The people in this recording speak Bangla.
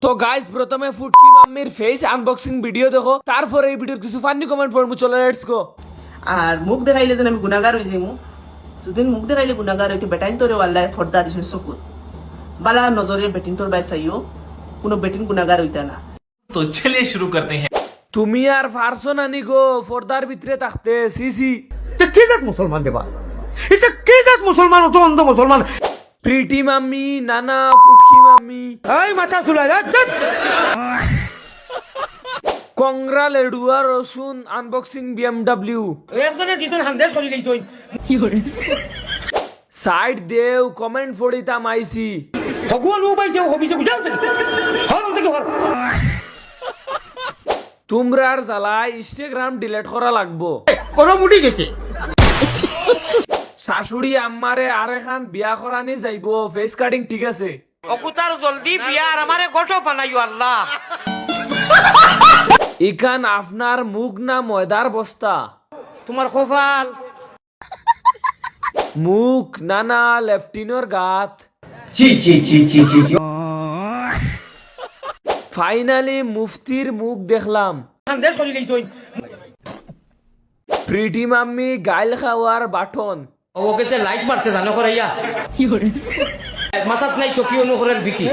তো গাইস প্রথমে ফুটকি মাম্মির ফেস আনবক্সিং ভিডিও দেখো, তারপরে এই ভিডিওর কিছু ফানি কমেন্ট পড়বো। চলো লেটস গো। আর মুখ দেখাইলে যেন আমি গুণাগার হয়েছি যদিন মুখ দেখাইলে গুণাগার হইতে বেটাইন তোরে ওয়াল্লাহ ফর্দা দিছে চকুত বালা নজরে বেটিন তোর বাই চাইও কোনো বেটিন গুণাগার হইতা না। तो चलिए शुरू करते हैं। তুমি আর পারছো নানি গো পর্দার ভিতরে থাকতে সিসি। এটা কি জাত মুসলমান দেবা, এটা কি জাত মুসলমান, অত অন্ধ মুসলমান। প্রিটি মাম্মি, নানা, ফুটকি মাম্মি, এই মাথা চুলাই কংগ্রা লেডুয়া রসুন আনবক্সিং বিএমডব্লিউ। একজনে দিছন হান্দেশ করি লইছই সাইড দেও কমেন্ট পড়িতাম আইসি। ভগবান ও পাইছে হবিছে বুঝাও তো হর থেকে হর। তোমরার জ্বালায় ইনস্টাগ্রাম ডিলিট করা লাগবো। কোন মুডি গেছে শাশুড়ি আম্মারে আরেখান বিয়া করানি যাইবো, ফেস কাটিং ঠিক আছে। অকুতার জলদি বিয়া আর আমারে গোটো বানাইও আল্লাহ। ইখান আপনার মুখ না ময়দার বস্তা? তোমার কপাল মুখ নানা লেফটিনোর গাত। ছি ছি ছি ছি ছি ছি। ফাইনালি মুফতির মুখ দেখলাম। হান্দেশ করি লইছই প্রিটি মাম্মি গাইল খাওয়ার বাটন। ও কেসে লাইট মারছে জানো করাইয়া মাথাত নাই তো কি অনুকরণ বিকি।